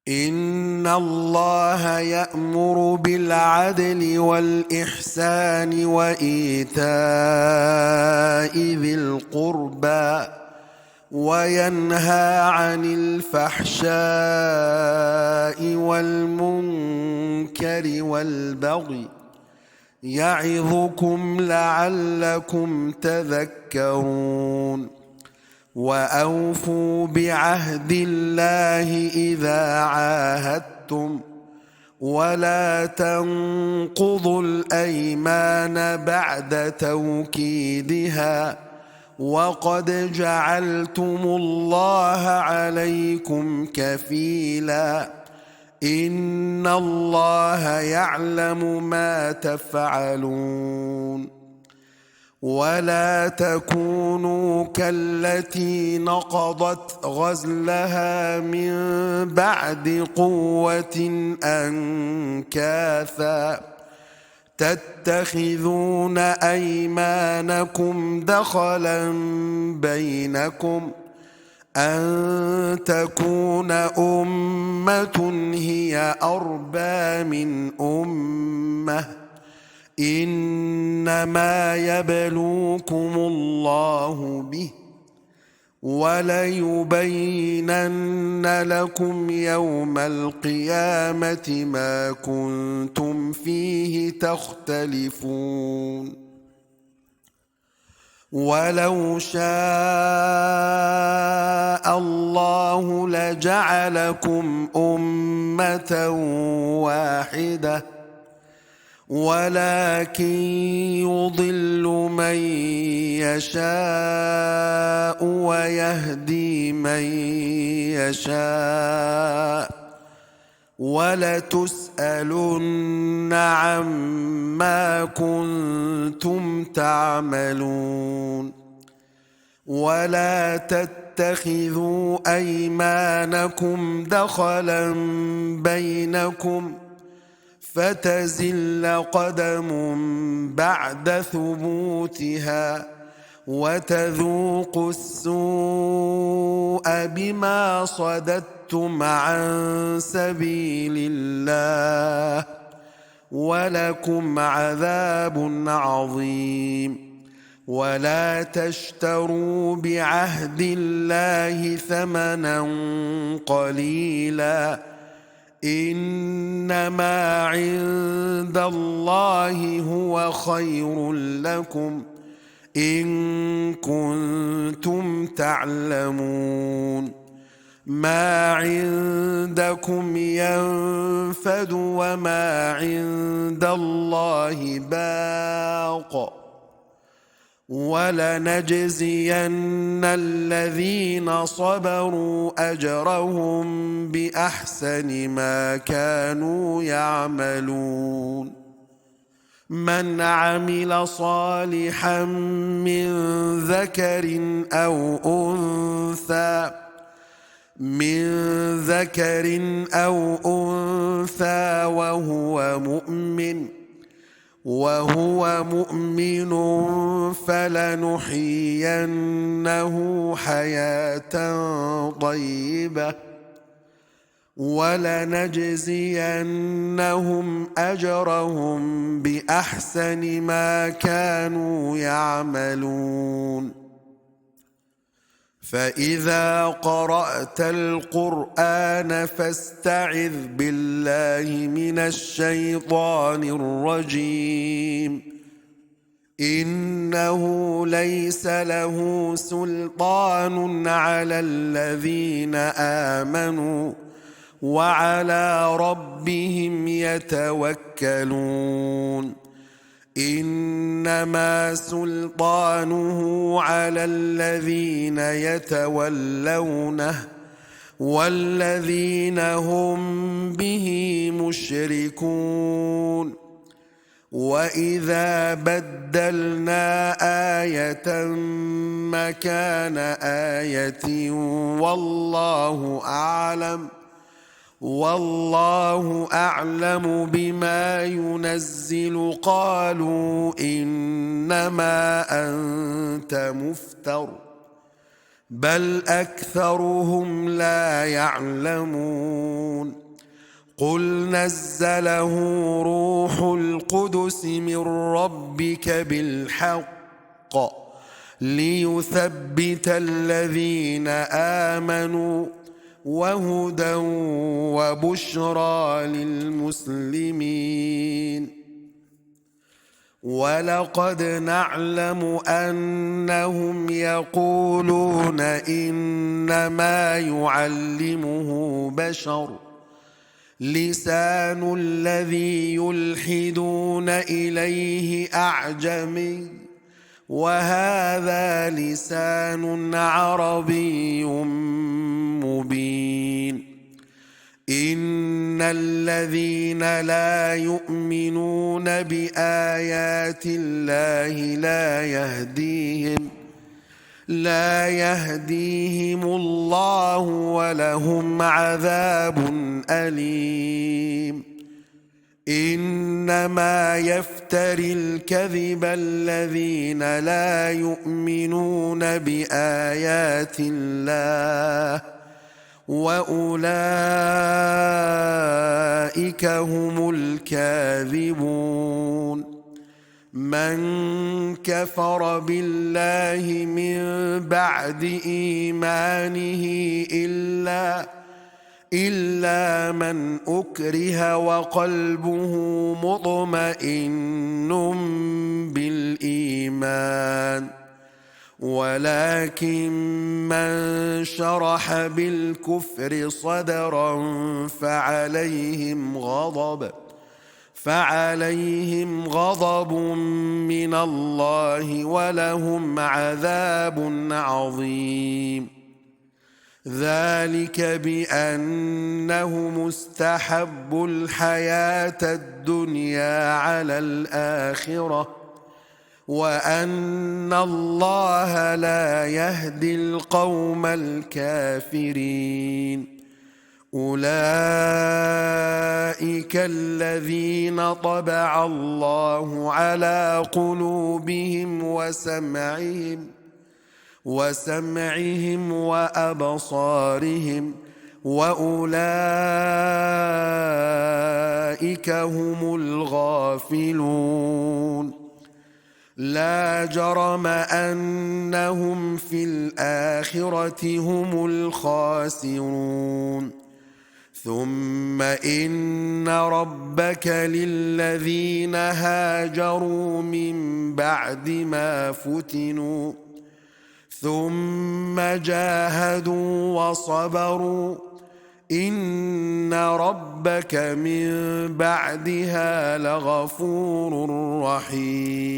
إن الله يأمر بالعدل والإحسان وإيتاء ذي القربى وينهى عن الفحشاء والمنكر والبغي يعظكم لعلكم تذكرون وأوفوا بعهد الله إذا عاهدتم ولا تنقضوا الأيمان بعد توكيدها وقد جعلتم الله عليكم كفيلا إن الله يعلم ما تفعلون ولا تكونوا كالتي نقضت غزلها من بعد قوة أنكاثا تتخذون أيمانكم دخلا بينكم أن تكون أمة هي أربى من أمة إنما يبلوكم الله به وليبينن لكم يوم القيامة ما كنتم فيه تختلفون ولو شاء الله لجعلكم أمة واحدة ولكن يضل من يشاء ويهدي من يشاء ولتسألن عما كنتم تعملون ولا تتخذوا أيمانكم دخلا بينكم فتزل قدم بعد ثبوتها وتذوقوا السوء بما صددتم عن سبيل الله ولكم عذاب عظيم ولا تشتروا بعهد الله ثمنا قليلا إنما عند الله هو خير لكم إن كنتم تعلمون ما عندكم ينفد وما عند الله باق ولنجزين الذين صبروا أجرهم بأحسن ما كانوا يعملون من عمل صالحا من ذكر أو أنثى وهو مؤمن فلنحيينه حياة طيبة ولنجزينهم أجرهم بأحسن ما كانوا يعملون فإذا قرأت القرآن فاستعذ بالله من الشيطان الرجيم إنه ليس له سلطان على الذين آمنوا وعلى ربهم يتوكلون إنما سلطانه على الذين يتولونه والذين هم به مشركون وإذا بدلنا آية مكان آية والله أعلم بما ينزل قالوا إنما أنت مفتر بل أكثرهم لا يعلمون قل نزله روح القدس من ربك بالحق ليثبت الذين آمنوا وهدى وبشرى للمسلمين. ولقد نعلم أنهم يقولون إنما يعلمه بشر لسان الذي يلحدون إليه أعجمي وهذا لسان عربي مبين. إن الذين لا يؤمنون بآيات الله لا يهديهم الله ولهم عذاب أليم. إنما يفتري الكذب الذين لا يؤمنون بآيات الله وأولئك هم الكاذبون. من كفر بالله من بعد إيمانه إلا من أكره وقلبه مطمئن بالإيمان، ولكن من شرح بالكفر صدرا فعليهم غضب من الله ولهم عذاب عظيم. ذلك بأنهم استحبوا الحياة الدنيا على الآخرة وأن الله لا يهدي القوم الكافرين. أولئك الذين طبع الله على قلوبهم وسمعهم وأبصارهم وأولئك هم الغافلون. لا جرم أنهم في الآخرة هم الخاسرون. ثم إن ربك للذين هاجروا من بعد ما فتنوا ثم جاهدوا وصبروا إن ربك من بعدها لغفور رحيم.